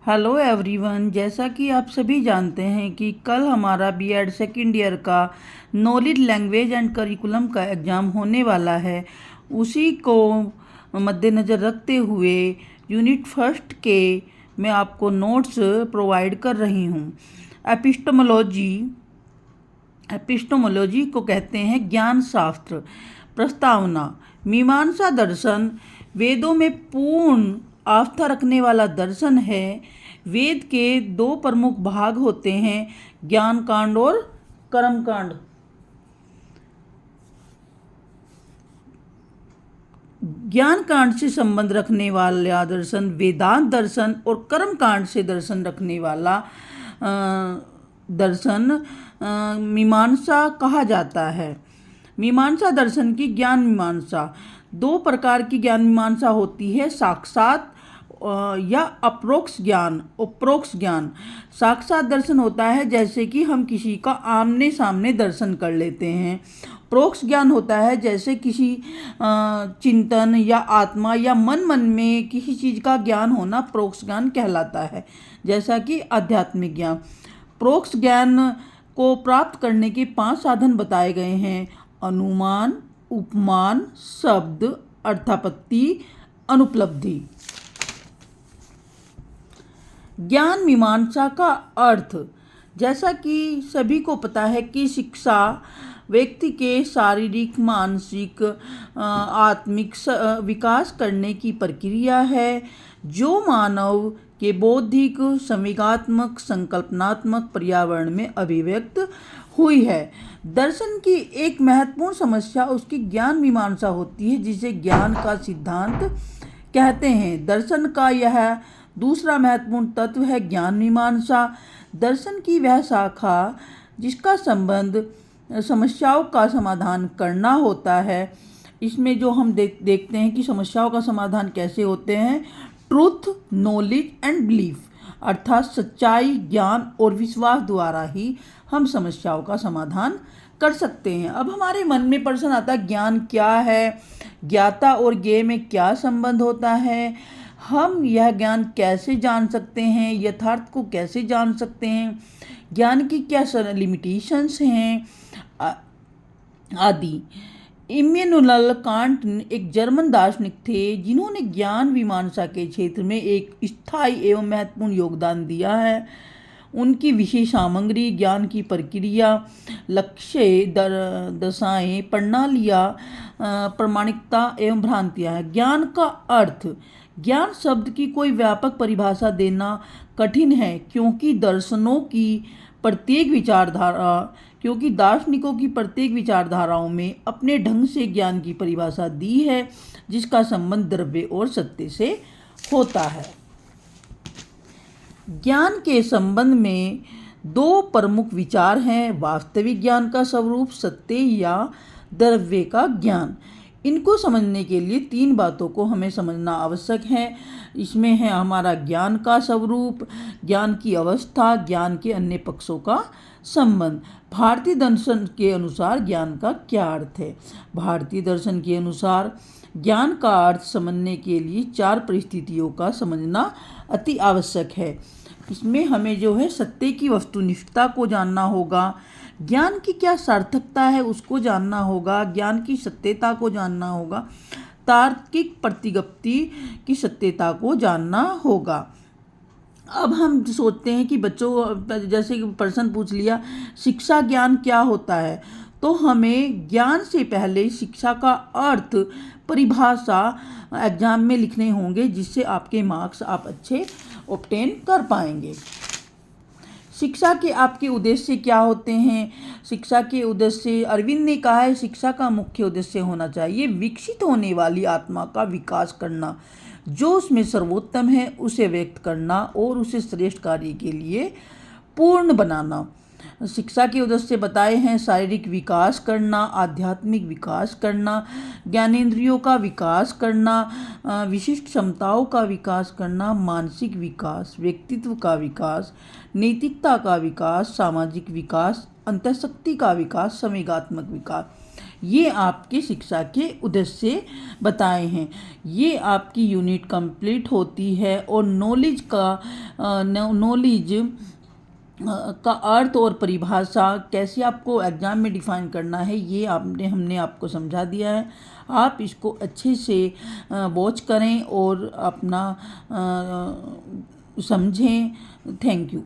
Hello everyone. जैसा कि आप सभी जानते हैं कि कल हमारा बीएड सेकेंड ईयर का नॉलेज लैंग्वेज एंड करिकुलम का एग्ज़ाम होने वाला है। उसी को मद्देनज़र रखते हुए यूनिट फर्स्ट के मैं आपको नोट्स प्रोवाइड कर रही हूँ। एपिस्टोमोलॉजी को कहते हैं ज्ञान शास्त्र। प्रस्तावना: मीमांसा दर्शन वेदों में पूर्ण आस्था रखने वाला दर्शन है। वेद के दो प्रमुख भाग होते हैं, ज्ञान कांड और कर्म कांड। ज्ञान कांड से संबंध रखने वाला दर्शन वेदांत दर्शन और कर्म कांड से दर्शन रखने वाला दर्शन मीमांसा कहा जाता है। मीमांसा दर्शन की ज्ञान मीमांसा: दो प्रकार की ज्ञान मीमांसा होती है, साक्षात या अप्रोक्ष ज्ञान। उपरोक्ष ज्ञान: साक्षात दर्शन होता है जैसे कि हम किसी का आमने सामने दर्शन कर लेते हैं। प्रोक्ष ज्ञान होता है जैसे किसी चिंतन या आत्मा या मन में किसी चीज़ का ज्ञान होना प्रोक्ष ज्ञान कहलाता है, जैसा कि आध्यात्मिक ज्ञान। प्रोक्ष ज्ञान को प्राप्त करने के 5 साधन बताए गए हैं: अनुमान, उपमान, शब्द, अर्थापत्ति, अनुपलब्धि। ज्ञान मीमांसा का अर्थ: जैसा कि सभी को पता है कि शिक्षा व्यक्ति के शारीरिक, मानसिक, आत्मिक विकास करने की प्रक्रिया है जो मानव के बौद्धिक, संवेगात्मक, संकल्पनात्मक पर्यावरण में अभिव्यक्त हुई है। दर्शन की एक महत्वपूर्ण समस्या उसकी ज्ञान मीमांसा होती है, जिसे ज्ञान का सिद्धांत कहते हैं। दर्शन का यह दूसरा महत्वपूर्ण तत्व है ज्ञान मीमांसा। दर्शन की वह शाखा जिसका संबंध समस्याओं का समाधान करना होता है। इसमें जो हम देखते हैं कि समस्याओं का समाधान कैसे होते हैं: ट्रूथ, नॉलेज एंड बिलीफ, अर्थात सच्चाई, ज्ञान और विश्वास द्वारा ही हम समस्याओं का समाधान कर सकते हैं। अब हमारे मन में प्रश्न आता है, ज्ञान क्या है, ज्ञाता और ज्ञेय में क्या संबंध होता है, हम यह ज्ञान कैसे जान सकते हैं, यथार्थ को कैसे जान सकते हैं, ज्ञान की क्या लिमिटेशंस हैं आदि। इम्मानुएल कांट एक जर्मन दार्शनिक थे जिन्होंने ज्ञान मीमांसा के क्षेत्र में एक स्थायी एवं महत्वपूर्ण योगदान दिया है। उनकी विशेष सामग्री ज्ञान की प्रक्रिया, लक्ष्य, दशाएं, प्रणालियाँ, प्रामाणिकता एवं भ्रांतियाँ हैं। ज्ञान का अर्थ: ज्ञान शब्द की कोई व्यापक परिभाषा देना कठिन है क्योंकि दार्शनिकों की प्रत्येक विचारधाराओं में अपने ढंग से ज्ञान की परिभाषा दी है जिसका संबंध द्रव्य और सत्य से होता है। ज्ञान के संबंध में दो प्रमुख विचार हैं: वास्तविक ज्ञान का स्वरूप, सत्य या द्रव्य का ज्ञान। इनको समझने के लिए 3 बातों को हमें समझना आवश्यक है। इसमें है हमारा ज्ञान का स्वरूप, ज्ञान की अवस्था, ज्ञान के अन्य पक्षों का संबंध। भारतीय दर्शन के अनुसार ज्ञान का क्या अर्थ है? भारतीय दर्शन के अनुसार ज्ञान का अर्थ समझने के लिए 4 परिस्थितियों का समझना अति आवश्यक है। इसमें हमें जो है सत्य की वस्तुनिष्ठता को जानना होगा, ज्ञान की क्या सार्थकता है उसको जानना होगा, ज्ञान की सत्यता को जानना होगा, तार्किक प्रतिगप्ति की सत्यता को जानना होगा। अब हम सोचते हैं कि बच्चों, जैसे कि प्रश्न पूछ लिया शिक्षा ज्ञान क्या होता है, तो हमें ज्ञान से पहले शिक्षा का अर्थ, परिभाषा एग्जाम में लिखने होंगे जिससे आपके मार्क्स आप अच्छे ऑब्टेन कर पाएंगे। शिक्षा के आपके उद्देश्य क्या होते हैं? शिक्षा के उद्देश्य, अरविंद ने कहा है, शिक्षा का मुख्य उद्देश्य होना चाहिए विकसित होने वाली आत्मा का विकास करना, जो उसमें सर्वोत्तम है उसे व्यक्त करना और उसे श्रेष्ठ कार्य के लिए पूर्ण बनाना। शिक्षा के उद्देश्य बताए हैं: शारीरिक विकास करना, आध्यात्मिक विकास करना, ज्ञानेंद्रियों का विकास करना, विशिष्ट क्षमताओं का विकास करना, मानसिक विकास, व्यक्तित्व का विकास, नैतिकता का विकास, सामाजिक विकास, अंतःशक्ति का विकास, संवेगात्मक विकास। ये आपके शिक्षा के उद्देश्य बताए हैं। ये आपकी यूनिट कंप्लीट होती है और नॉलेज का अर्थ और परिभाषा कैसे आपको एग्ज़ाम में डिफ़ाइन करना है, ये हमने आपको समझा दिया है। आप इसको अच्छे से वॉच करें और अपना समझें। Thank you.